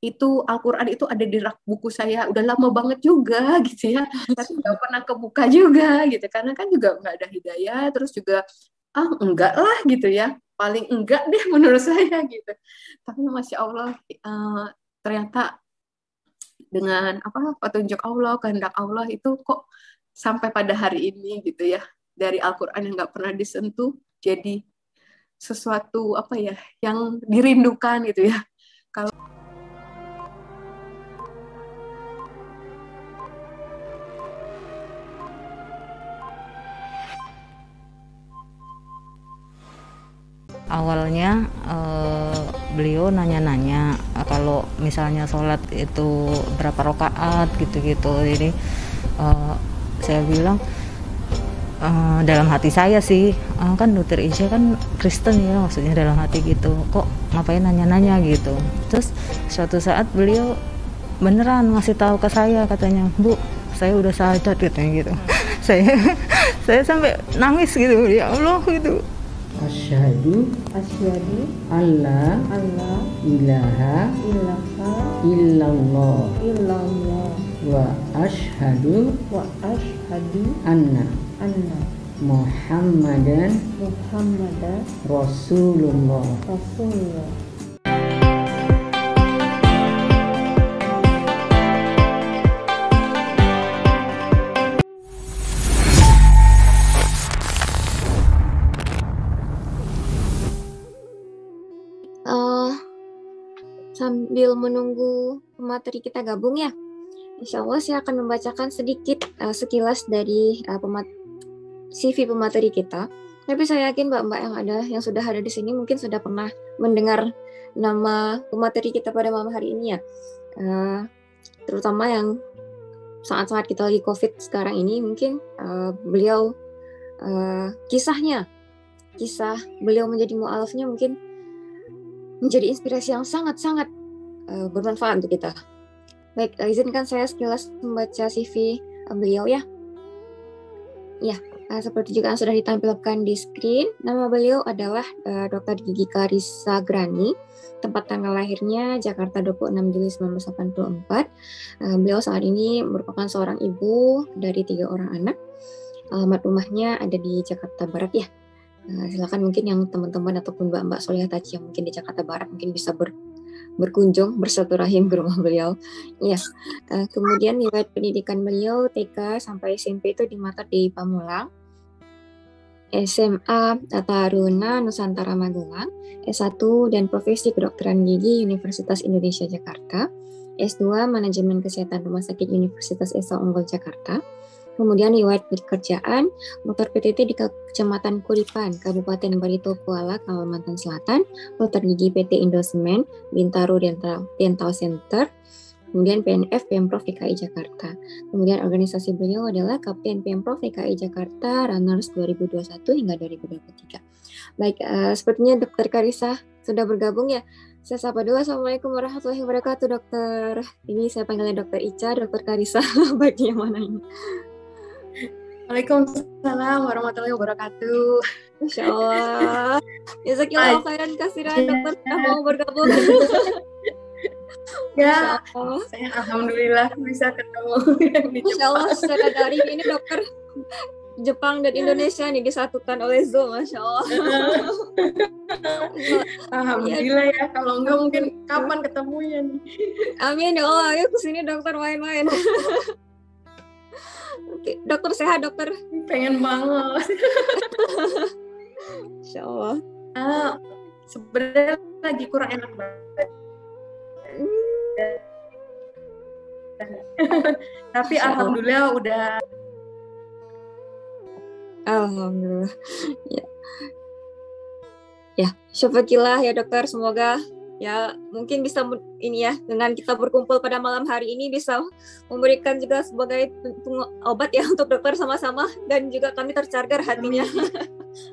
itu Al-Quran itu ada di rak buku saya udah lama banget juga gitu ya, tapi nggak pernah kebuka juga gitu karena kan juga nggak ada hidayah, terus juga enggak lah gitu ya, paling enggak deh menurut saya gitu. Tapi masya Allah, ternyata dengan apa petunjuk Allah, kehendak Allah itu kok sampai pada hari ini gitu ya, dari Al-Quran yang nggak pernah disentuh jadi sesuatu apa ya yang dirindukan gitu ya. Kalau awalnya beliau nanya-nanya kalau misalnya sholat itu berapa rakaat gitu-gitu. Jadi saya bilang dalam hati saya sih, kan dokter Isya kan Kristen ya, maksudnya dalam hati gitu, kok ngapain nanya-nanya gitu. Terus suatu saat beliau beneran ngasih tahu ke saya, katanya, "Bu, saya udah sadar," katanya gitu. Saya sampai nangis gitu, ya Allah gitu. Asyhadu Asyhadu alla alla ilaha ilaha illallah illallah wa asyhadu wa asyhadu anna anna Muhammadan Muhammadan Rasulullah. Rasulullah. Sambil menunggu pemateri kita gabung ya, Insya Allah saya akan membacakan sedikit sekilas dari CV pemateri kita. Tapi saya yakin mbak-mbak yang sudah ada di sini mungkin sudah pernah mendengar nama pemateri kita pada malam hari ini ya. Terutama yang saat-saat kita lagi COVID sekarang ini, mungkin beliau kisah beliau menjadi mu'alafnya mungkin menjadi inspirasi yang sangat-sangat bermanfaat untuk kita. Baik, izinkan saya sekilas membaca CV beliau ya. Ya, seperti juga yang sudah ditampilkan di screen, nama beliau adalah Dr. Gigi Clarissa Grani, tempat tanggal lahirnya Jakarta 26 Juli 1984. Beliau saat ini merupakan seorang ibu dari 3 orang anak. Alamat rumahnya ada di Jakarta Barat ya. Silakan mungkin yang teman-teman ataupun mbak-mbak Solihah Taji yang mungkin di Jakarta Barat mungkin bisa berkunjung bersilaturahim ke rumah beliau. Ya, kemudian riwayat pendidikan beliau TK sampai SMP itu di Mater di Pamulang, SMA Taruna Nusantara Magelang, S1 dan Profesi Kedokteran Gigi Universitas Indonesia Jakarta, S2 Manajemen Kesehatan Rumah Sakit Universitas Esa Unggul Jakarta. Kemudian riwayat pekerjaan, dokter PTT di Kecamatan Kuripan, Kabupaten Barito Kuala, Kalimantan Selatan, dokter gigi PT Indosemen, Bintaro Dental Center, kemudian PNF Pemprov DKI Jakarta. Kemudian organisasi beliau adalah Kapten Pemprov DKI Jakarta Runners 2021 hingga 2023. Baik, sepertinya Dokter Clarissa sudah bergabung ya. Saya sapa dulu. Assalamualaikum warahmatullahi wabarakatuh, dokter. Ini saya panggilnya Dokter Ica, Dokter Clarissa. Baik, yang mana ini? Waalaikumsalam warahmatullahi wabarakatuh. Insya Allah. Jazakallahu khairan kasiran dokter sudah mau bergabung. Ya, saya alhamdulillah bisa ketemu di Insya Allah secara daring ini dokter Jepang dan Indonesia nih disatukan oleh Zoom, Masya Allah. Alhamdulillah ya, kalau enggak mungkin kapan ketemunya nih. Amin ya Allah, ayo kesini dokter main-main. Oke, dokter sehat dokter? Pengen banget. Insya Allah. Sebenarnya lagi kurang enak banget. Tapi alhamdulillah udah. Alhamdulillah. Ya, syukurlah ya dokter, semoga ya mungkin bisa ini ya dengan kita berkumpul pada malam hari ini bisa memberikan juga sebagai obat ya untuk dokter sama-sama dan juga kami tercharger hatinya.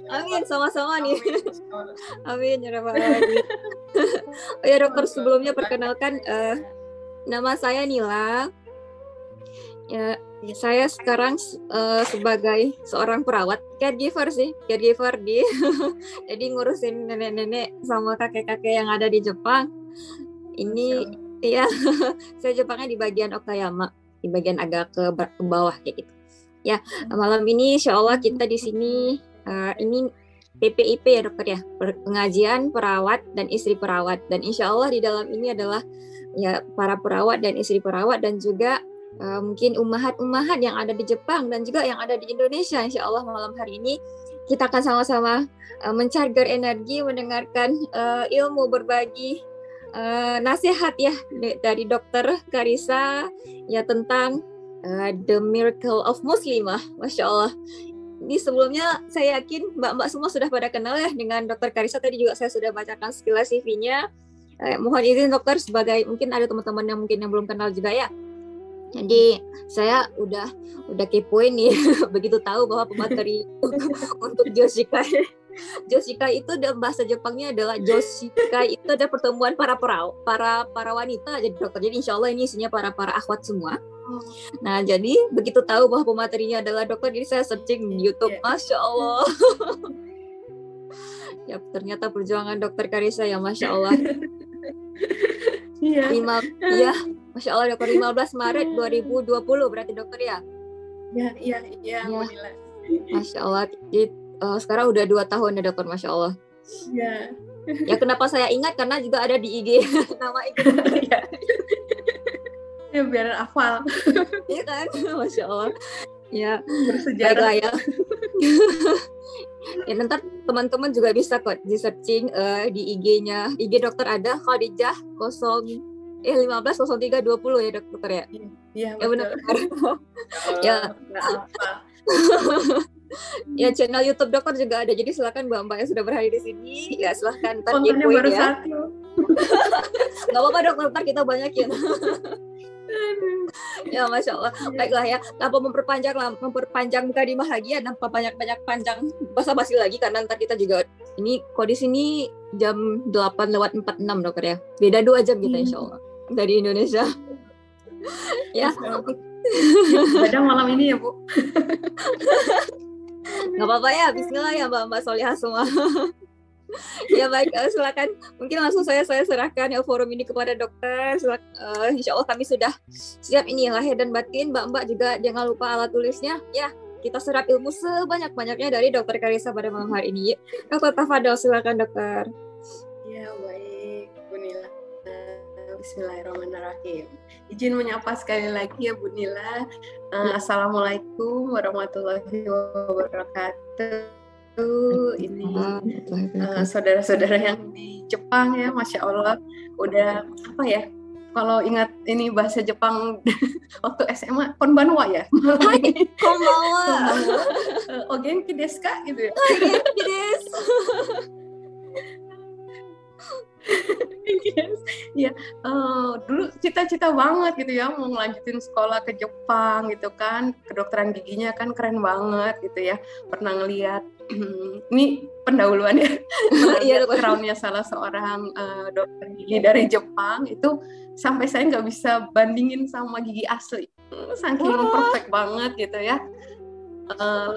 Amin sama-sama nih. Amin ya rabbal alamin. Oh ya dokter, sebelumnya perkenalkan nama saya Nila. Ya, saya sekarang sebagai seorang perawat, caregiver di jadi ngurusin nenek-nenek sama kakek-kakek yang ada di Jepang. Ini Iya, saya Jepangnya di bagian Okayama, di bagian agak ke bawah kayak gitu. Ya, malam ini insya Allah kita di sini ini PPIP ya dokter ya, pengajian perawat dan istri perawat, dan insya Allah di dalam ini adalah ya para perawat dan istri perawat dan juga mungkin ummahat-ummahat yang ada di Jepang dan juga yang ada di Indonesia. Insya Allah malam hari ini kita akan sama-sama mencharger energi, mendengarkan ilmu, berbagi nasihat ya dari dokter Karissa ya tentang The Miracle of Muslimah. Masya Allah. Ini sebelumnya saya yakin mbak-mbak semua sudah pada kenal ya dengan dokter Karissa. Tadi juga saya sudah bacakan sekilas CV-nya. Mohon izin dokter, sebagai mungkin ada teman-teman yang mungkin yang belum kenal juga ya. Jadi saya udah kepoin nih begitu tahu bahwa pemateri untuk Joshikai itu dalam bahasa Jepangnya adalah Joshikai itu ada pertemuan para wanita jadi dokter. Jadi insya Allah ini isinya para akhwat semua. Nah jadi begitu tahu bahwa pematerinya adalah dokter, jadi saya searching di YouTube. Masya Allah. Ya ternyata perjuangan dokter Karissa ya Masya Allah. Iya. Ya, Masya Allah dokter 15 Maret 2020 berarti dokter ya? Iya. Alhamdulillah. Masya Allah. Jadi, sekarang udah 2 tahun ya dokter, Masya Allah. Iya. Ya kenapa saya ingat karena juga ada di IG nama IG. Ya biar hafal. Iya kan, Masya Allah. Ya bersejarah. Baiklah ya. Ya nanti teman-teman juga bisa kok di searching di IG-nya. IG dokter ada Khadijah 150320 ya dokter ya. Iya ya benar. Ya. Ya channel YouTube dokter juga ada. Jadi silakan mbak-mbak yang sudah berhadir di sini. Ya silahkan kontennya baru ya. 1. Gak apa-apa dokter, kita banyakin. Ya Masya Allah. Baiklah ya, tanpa memperpanjang mukadimah lagi ya, tanpa banyak panjang basa-basi lagi karena ntar kita juga ini kondisi ini jam 8:46 dokter ya. Beda 2 jam kita insya Allah dari Indonesia. Ya. Kadang malam ini ya Bu. Gak apa-apa ya, bismillah ya mbak-mbak solihah semua. Ya baik, silakan. Mungkin langsung saya serahkan ya forum ini kepada dokter. Insya Allah kami sudah siap ini lahir dan batin. Mbak-mbak juga jangan lupa alat tulisnya. Ya, kita serap ilmu sebanyak-banyaknya dari dokter Karissa pada malam hari ini. Dokter Tafadol, silakan dokter. Ya baik, Bu Nila. Bismillahirrahmanirrahim. Izin menyapa sekali lagi ya Bu Nila. Assalamualaikum warahmatullahi wabarakatuh. Ini saudara-saudara yang di Jepang ya, Masya Allah udah apa ya, kalau ingat ini bahasa Jepang waktu SMA konbanwa ya. Konbanwa. O genki desu ka gitu ya. Genki desu. Ya, dulu cita-cita banget gitu ya mau ngelanjutin sekolah ke Jepang gitu kan, kedokteran giginya kan keren banget gitu ya. Pernah ngeliat ini pendahuluan ya, crown-nya salah seorang dokter gigi dari Jepang itu sampai saya nggak bisa bandingin sama gigi asli, saking perfect banget gitu ya,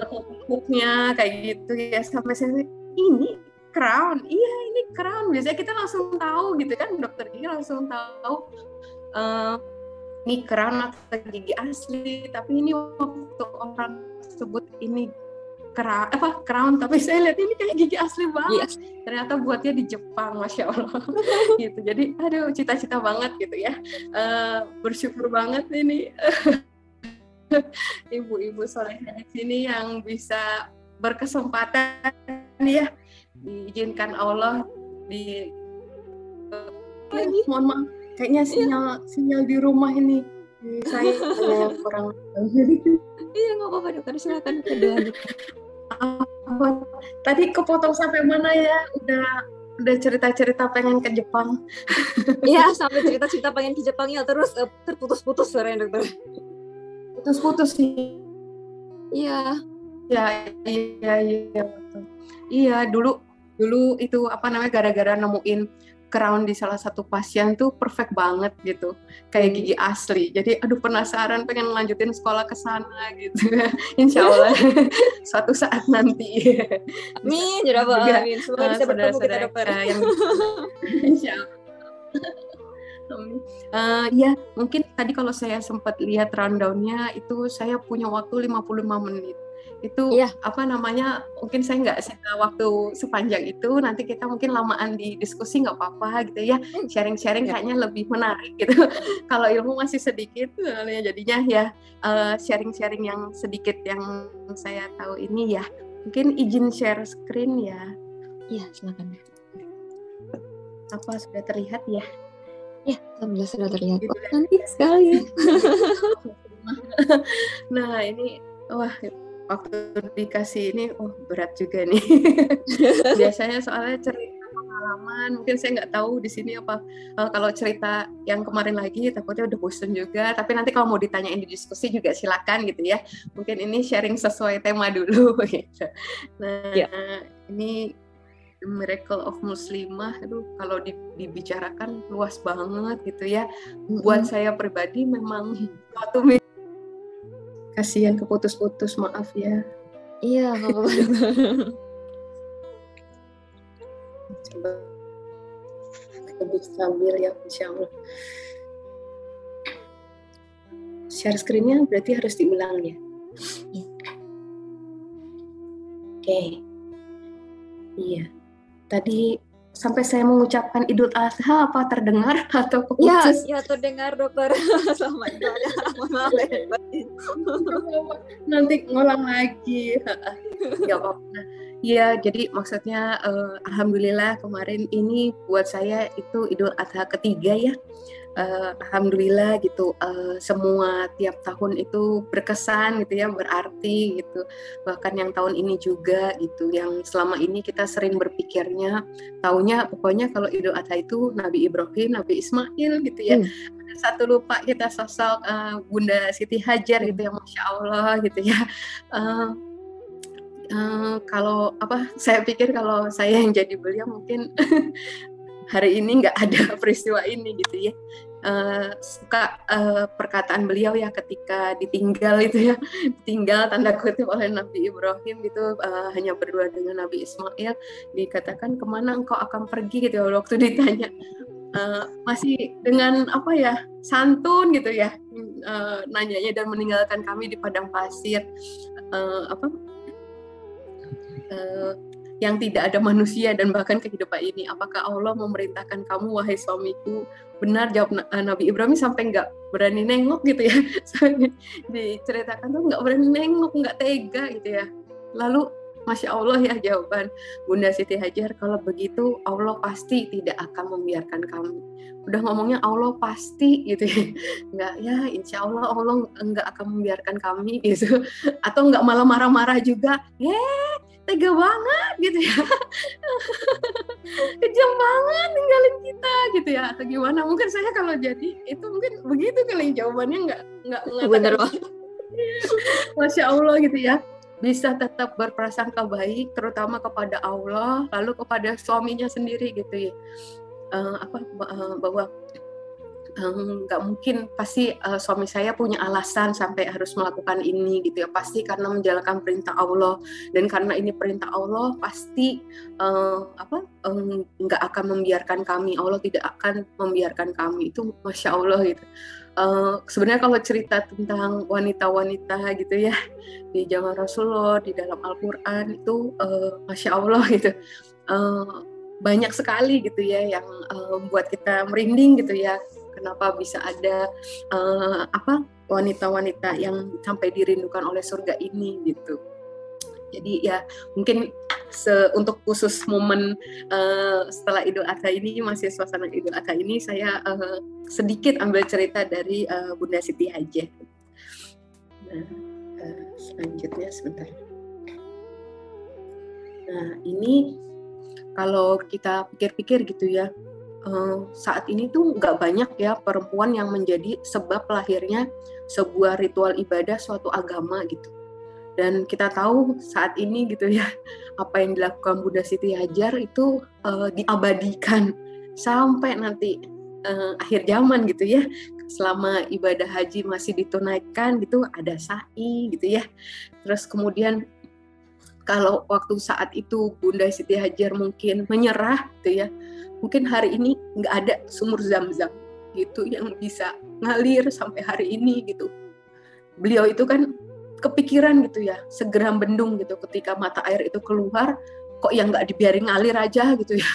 lekuk-lekuknya kayak gitu ya, sampai saya ini crown, iya ini crown. Biasanya kita langsung tahu gitu kan, dokter gigi langsung tahu ini crown atau gigi asli. Tapi ini waktu orang sebut ini crown, tapi saya lihat ini kayak gigi asli banget. Ternyata buatnya di Jepang, Masya Allah. Gitu. Jadi aduh cita-cita banget gitu ya. Bersyukur banget ini ibu-ibu solehah di sini yang bisa berkesempatan ya, diizinkan Allah mohon maaf kayaknya sinyal di rumah ini saya kurang. Iya nggak apa-apa dokter, silakan kedua. Tadi kepotong sampai mana ya? Udah cerita-cerita pengen ke Jepang. Iya sampai cerita-cerita pengen ke Jepang ya, terus terputus-putus suaranya dokter. Putus-putus sih. Iya. Ya, iya betul. Iya, dulu itu apa namanya, gara-gara nemuin crown di salah satu pasien tuh perfect banget gitu. Kayak gigi asli. Jadi aduh penasaran pengen lanjutin sekolah ke sana gitu. Insya Allah suatu saat nanti. Amin, ya Rabbal alamin. Semoga bisa bertemu kita dokter. Insya Allah. Ya, mungkin tadi kalau saya sempat lihat rundown-nya itu saya punya waktu 55 menit. Itu Iya. apa namanya? Mungkin saya nggak sita waktu sepanjang itu. Nanti kita mungkin lamaan di diskusi nggak apa-apa gitu ya. Sharing-sharing Ya. kayaknya lebih menarik gitu. Kalau ilmu masih sedikit, jadinya ya sharing-sharing yang sedikit yang saya tahu ini ya. Mungkin izin share screen ya. Iya, silakan. Apa sudah terlihat ya? Ya, alhamdulillah sudah terlihat. Gitu Oh, ya. cantik sekali. Nah ini wah waktu dikasih ini berat juga nih. Biasanya soalnya cerita pengalaman mungkin saya nggak tahu di sini apa kalau cerita yang kemarin lagi takutnya udah bosen juga, tapi nanti kalau mau ditanyain di diskusi juga silakan gitu ya. Mungkin ini sharing sesuai tema dulu gitu. Nah Ya. ini The Miracle of Muslimah, aduh kalau dibicarakan luas banget gitu ya. Buat saya pribadi memang suatu kasihan keputus-putus, maaf ya. Iya, nggak apa-apa. Coba lebih stabil ya, insya Allah. Share screen-nya berarti harus diulang ya. Iya. Oke. Iya. Tadi sampai saya mengucapkan Idul Adha apa terdengar atau keputus? Ya terdengar dokter. Selamat Idul Adha. Mohon maaf lahir batin. Nanti ngulang lagi. Nggak apa-apa. Iya, jadi maksudnya alhamdulillah kemarin ini buat saya itu Idul Adha ketiga ya. Alhamdulillah gitu, semua tiap tahun itu berkesan gitu ya, berarti gitu. Bahkan yang tahun ini juga gitu, yang selama ini kita sering berpikirnya, taunya pokoknya kalau Idul Adha itu Nabi Ibrahim, Nabi Ismail gitu ya. Satu lupa kita sosok Bunda Siti Hajar gitu ya, Masya Allah gitu ya. Kalau apa, saya pikir kalau saya yang jadi beliau mungkin hari ini nggak ada peristiwa ini gitu ya. Suka perkataan beliau ya ketika ditinggal itu ya, ditinggal tanda kutip oleh Nabi Ibrahim gitu, hanya berdua dengan Nabi Ismail, dikatakan kemana engkau akan pergi gitu ya, waktu ditanya masih dengan apa ya, santun gitu ya, nanyanya dan meninggalkan kami di padang pasir yang tidak ada manusia dan bahkan kehidupan ini. Apakah Allah memerintahkan kamu wahai suamiku? Benar, jawab Nabi Ibrahim sampai nggak berani nengok gitu ya. Diceritakan tuh nggak berani nengok, nggak tega gitu ya. Lalu Masya Allah ya jawaban Bunda Siti Hajar, kalau begitu Allah pasti tidak akan membiarkan kami. Udah ngomongnya Allah pasti gitu ya. Nggak ya, insya Allah Allah nggak akan membiarkan kami gitu. Atau nggak malah marah-marah juga. Tega banget gitu ya. Kejam banget ninggalin kita gitu ya, atau gimana. Mungkin saya kalau jadi itu mungkin begitu kali jawabannya, nggak Bener banget. Masya Allah gitu ya, bisa tetap berprasangka baik terutama kepada Allah, lalu kepada suaminya sendiri gitu ya. Bahwa nggak mungkin, pasti suami saya punya alasan sampai harus melakukan ini gitu ya, pasti karena menjalankan perintah Allah, dan karena ini perintah Allah pasti nggak akan membiarkan kami, Allah tidak akan membiarkan kami. Itu Masya Allah gitu. Sebenarnya kalau cerita tentang wanita-wanita gitu ya di zaman Rasulullah di dalam Al-Quran itu Masya Allah gitu, banyak sekali gitu ya yang membuat kita merinding gitu ya. Kenapa bisa ada wanita-wanita yang sampai dirindukan oleh surga ini gitu. Jadi ya mungkin untuk khusus momen setelah Idul Adha ini, masih suasana Idul Adha ini, saya sedikit ambil cerita dari Bunda Siti Hajar. Nah, selanjutnya sebentar. Nah ini kalau kita pikir-pikir gitu ya, saat ini tuh nggak banyak ya perempuan yang menjadi sebab lahirnya sebuah ritual ibadah suatu agama gitu. Dan kita tahu saat ini gitu ya, apa yang dilakukan Bunda Siti Hajar itu diabadikan sampai nanti akhir zaman gitu ya. Selama ibadah haji masih ditunaikan gitu, ada sa'i gitu ya. Terus kemudian kalau waktu saat itu Bunda Siti Hajar mungkin menyerah gitu ya, mungkin hari ini nggak ada sumur Zam-Zam. gitu yang bisa ngalir sampai hari ini gitu. Beliau itu kan kepikiran gitu ya, segera bendung gitu ketika mata air itu keluar, kok yang nggak dibiarin ngalir aja gitu ya.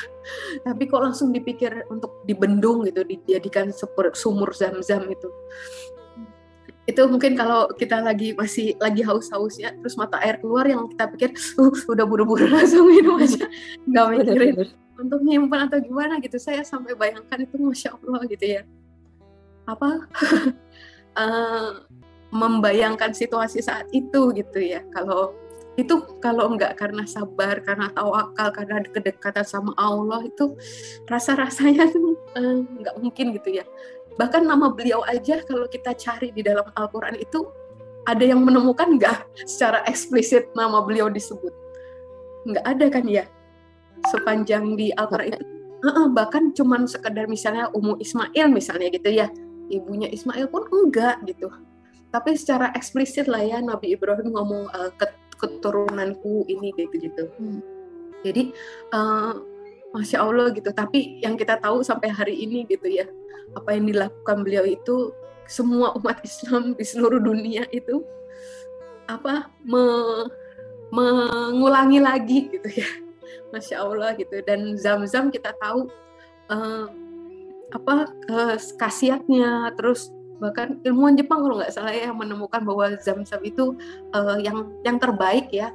Tapi kok langsung dipikir untuk dibendung gitu, dijadikan sumur Zam-Zam itu. Itu mungkin kalau kita masih lagi haus-hausnya, terus mata air keluar, yang kita pikir, udah buru-buru langsung minum aja, nggak mikirin untuk nyimpan atau gimana gitu. Saya sampai bayangkan itu, Masya Allah gitu ya. Membayangkan situasi saat itu gitu ya. Kalau nggak karena sabar, karena tawakal, karena kedekatan sama Allah, itu rasa-rasanya tuh nggak mungkin gitu ya. Bahkan nama beliau aja kalau kita cari di dalam Al-Quran itu, ada yang menemukan nggak secara eksplisit nama beliau disebut? Nggak ada kan ya, sepanjang di Al-Quran itu. Bahkan cuman sekedar misalnya Ummu Ismail misalnya gitu ya, ibunya Ismail pun enggak gitu. Tapi secara eksplisit lah ya, Nabi Ibrahim ngomong keturunanku ini gitu. Jadi Masya Allah gitu. Tapi yang kita tahu sampai hari ini gitu ya, apa yang dilakukan beliau itu, semua umat Islam di seluruh dunia itu mengulangi lagi gitu ya. Masya Allah gitu. Dan Zam-Zam kita tahu khasiatnya, terus bahkan ilmuwan Jepang kalau nggak salah ya, yang menemukan bahwa Zam-Zam itu yang terbaik ya,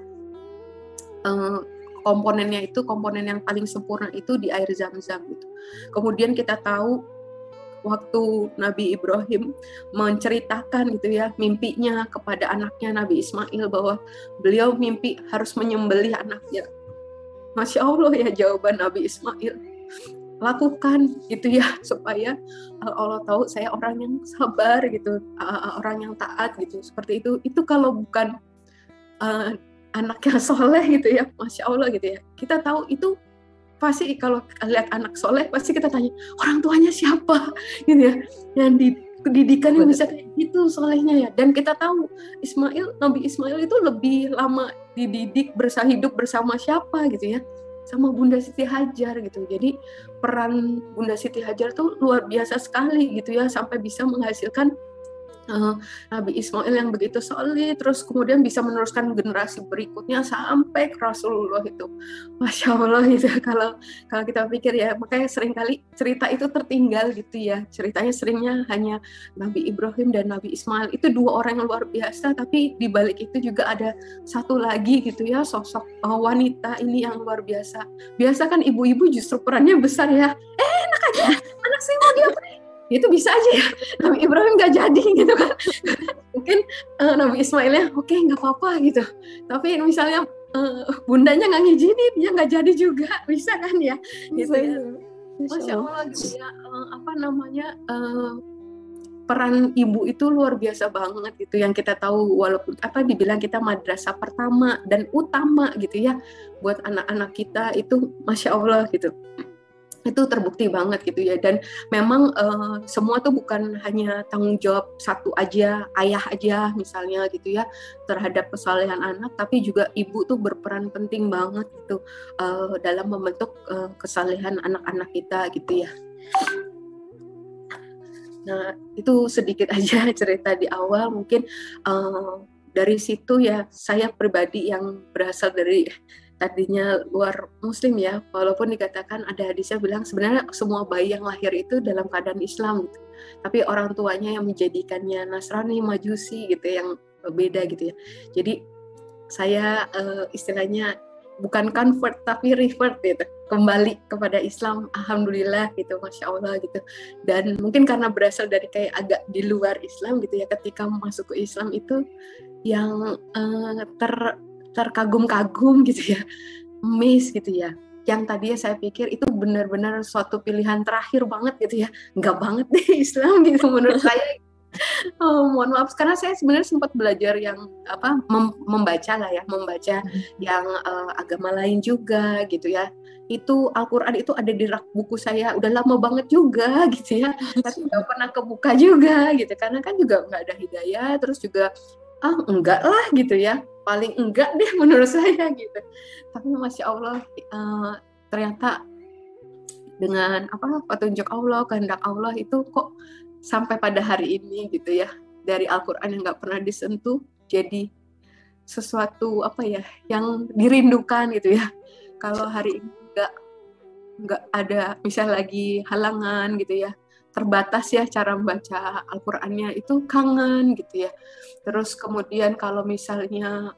komponen yang paling sempurna itu di air Zam-Zam gitu. Kemudian kita tahu waktu Nabi Ibrahim menceritakan gitu ya mimpinya kepada anaknya Nabi Ismail, bahwa beliau mimpi harus menyembelih anaknya. Masya Allah ya, jawaban Nabi Ismail, lakukan gitu ya, supaya Allah tahu saya orang yang sabar gitu, orang yang taat gitu, seperti itu. Itu kalau bukan anak yang soleh gitu ya, Masya Allah gitu ya. Kita tahu itu pasti, kalau lihat anak soleh pasti kita tanya, orang tuanya siapa gitu ya, yang didikannya bisa kayak gitu solehnya ya. Dan kita tahu Nabi Ismail itu lebih lama dididik, hidup bersama siapa gitu ya, sama Bunda Siti Hajar gitu. Jadi peran Bunda Siti Hajar tuh luar biasa sekali gitu ya, sampai bisa menghasilkan Nabi Ismail yang begitu solid, terus kemudian bisa meneruskan generasi berikutnya sampai ke Rasulullah itu. Masya Allah gitu. Kalau kita pikir ya, makanya seringkali cerita itu tertinggal gitu ya. Ceritanya seringnya hanya Nabi Ibrahim dan Nabi Ismail, itu dua orang yang luar biasa, tapi di balik itu juga ada satu lagi gitu ya, sosok wanita ini yang luar biasa. Biasa kan ibu-ibu justru perannya besar ya. Enak aja, anak saya mau diapain? Itu bisa aja ya, Nabi Ibrahim nggak jadi gitu kan. Mungkin Nabi Ismailnya oke, nggak apa-apa gitu, tapi misalnya bundanya nggak ngizinin, dia nggak jadi juga, bisa kan ya gitu ya. Masya Allah gitu ya. Peran ibu itu luar biasa banget gitu, yang kita tahu, walaupun dibilang kita madrasah pertama dan utama gitu ya buat anak-anak kita itu, Masya Allah gitu. Itu terbukti banget gitu ya. Dan memang semua tuh bukan hanya tanggung jawab satu aja, ayah aja misalnya gitu ya, terhadap kesalehan anak, tapi juga ibu tuh berperan penting banget gitu dalam membentuk kesalehan anak-anak kita gitu ya. Nah, itu sedikit aja cerita di awal. Mungkin dari situ ya, saya pribadi yang berasal dari tadinya luar muslim ya, walaupun dikatakan ada hadisnya bilang sebenarnya semua bayi yang lahir itu dalam keadaan Islam gitu, tapi orang tuanya yang menjadikannya Nasrani, Majusi gitu, yang beda gitu ya. Jadi saya istilahnya bukan convert tapi revert gitu, kembali kepada Islam, alhamdulillah gitu, Masya Allah gitu. Dan mungkin karena berasal dari kayak agak di luar Islam gitu ya, ketika masuk ke Islam itu yang terkagum-kagum gitu ya, miss gitu ya, yang tadinya saya pikir itu benar-benar suatu pilihan terakhir banget gitu ya, nggak banget deh Islam gitu menurut saya. Mohon maaf, karena saya sebenarnya sempat belajar yang membaca yang agama lain juga gitu ya. Itu Al-Quran itu ada di rak buku saya udah lama banget juga gitu ya, tapi nggak pernah kebuka juga gitu, karena kan juga nggak ada hidayah, terus juga enggak lah gitu ya, paling enggak deh menurut saya gitu. Tapi Masya Allah ternyata dengan petunjuk Allah, kehendak Allah itu kok sampai pada hari ini gitu ya, dari Al-Quran yang nggak pernah disentuh jadi sesuatu yang dirindukan gitu ya. Kalau hari ini nggak ada misal lagi halangan gitu ya, terbatas ya cara membaca Al-Qur'annya, itu kangen gitu ya. Terus kemudian kalau misalnya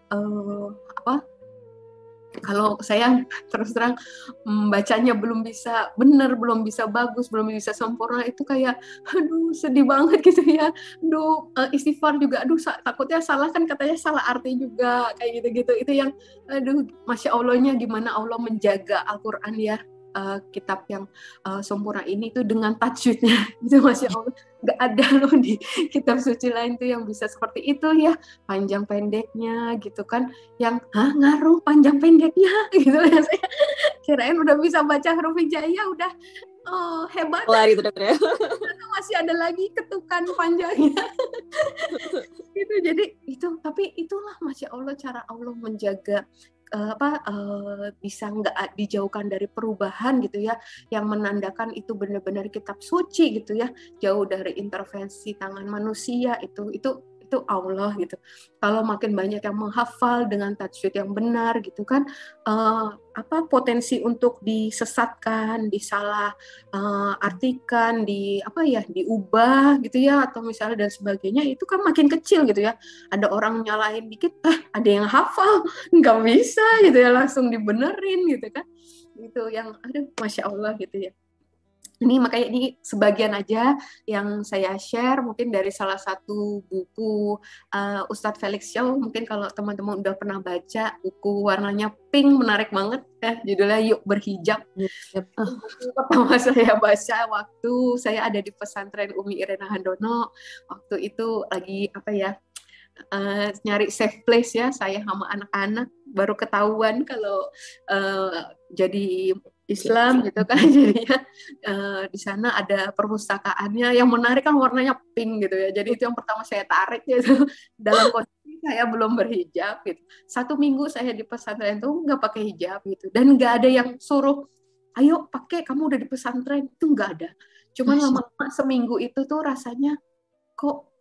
kalau saya terus terang bacanya belum bisa benar, belum bisa bagus, belum bisa sempurna, itu kayak aduh sedih banget gitu ya. Aduh istighfar juga, aduh takutnya salah, kan katanya salah arti juga kayak gitu-gitu. Itu yang aduh Masya Allahnya gimana Allah menjaga Al-Qur'an ya, kitab yang sempurna ini tuh dengan tajwidnya itu Masya Allah, nggak ada loh di kitab suci lain tuh yang bisa seperti itu ya, panjang pendeknya gitu kan, yang ngaruh panjang pendeknya gitu ya. Saya kirain udah bisa baca huruf hijaiyah udah hebat, Lari itu dokter ya. masih ada lagi ketukan panjangnya gitu. Jadi itu, tapi itulah Masya Allah cara Allah menjaga bisa nggak dijauhkan dari perubahan gitu ya, yang menandakan itu benar-benar kitab suci gitu ya, jauh dari intervensi tangan manusia. Itu Allah gitu. Kalau makin banyak yang menghafal dengan tajwid yang benar gitu kan, potensi untuk disesatkan, disalah artikan, diubah gitu ya, atau misalnya dan sebagainya, itu kan makin kecil gitu ya. Ada orang nyalahin dikit, ada yang hafal, nggak bisa gitu ya, langsung dibenerin gitu kan. Itu yang aduh Masya Allah gitu ya. Ini makanya ini sebagian aja yang saya share mungkin dari salah satu buku Ustadz Felix Shaw. Mungkin kalau teman-teman udah pernah baca, buku warnanya pink, menarik banget ya, judulnya Yuk Berhijab. Buku pertama saya baca waktu saya ada di pesantren Umi Irena Handono. Waktu itu lagi nyari safe place ya, saya sama anak-anak baru ketahuan kalau jadi Islam gitu kan. Jadinya di sana ada perpustakaannya yang menarik kan, warnanya pink gitu ya. Jadi itu yang pertama saya tarik gitu dalam kondisi saya belum berhijab gitu. 1 minggu saya di pesantren itu nggak pakai hijab gitu, dan nggak ada yang suruh ayo pakai, kamu udah di pesantren, itu nggak ada. Cuman lama-lama seminggu itu tuh rasanya kok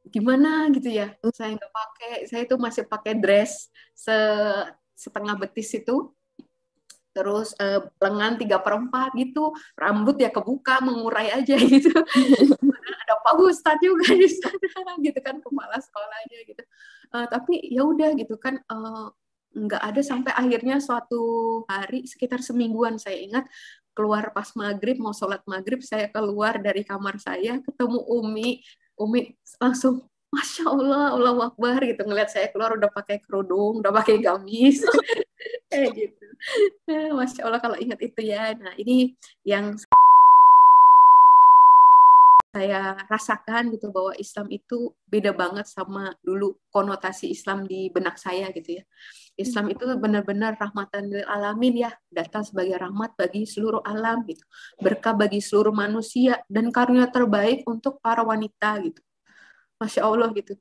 gimana gitu ya, saya nggak pakai, saya itu masih pakai dress setengah betis itu, terus lengan 3/4 gitu, rambut ya kebuka, mengurai aja gitu. Ada Pak Ustadz juga di sana gitu kan, kepala sekolahnya gitu. Tapi ya udah gitu kan, nggak ada sampai akhirnya suatu hari sekitar semingguan saya ingat, keluar pas maghrib, mau sholat maghrib, saya keluar dari kamar saya ketemu Umi langsung Masya Allah, Allahu Akbar gitu, ngeliat saya keluar udah pakai kerudung, udah pakai gamis kayak gitu. Masya Allah kalau ingat itu ya. Nah ini yang saya rasakan gitu, bahwa Islam itu beda banget sama dulu konotasi Islam di benak saya gitu ya. Islam itu benar-benar rahmatan lil alamin ya, datang sebagai rahmat bagi seluruh alam gitu, berkah bagi seluruh manusia, dan karunia terbaik untuk para wanita gitu. Masya Allah gitu.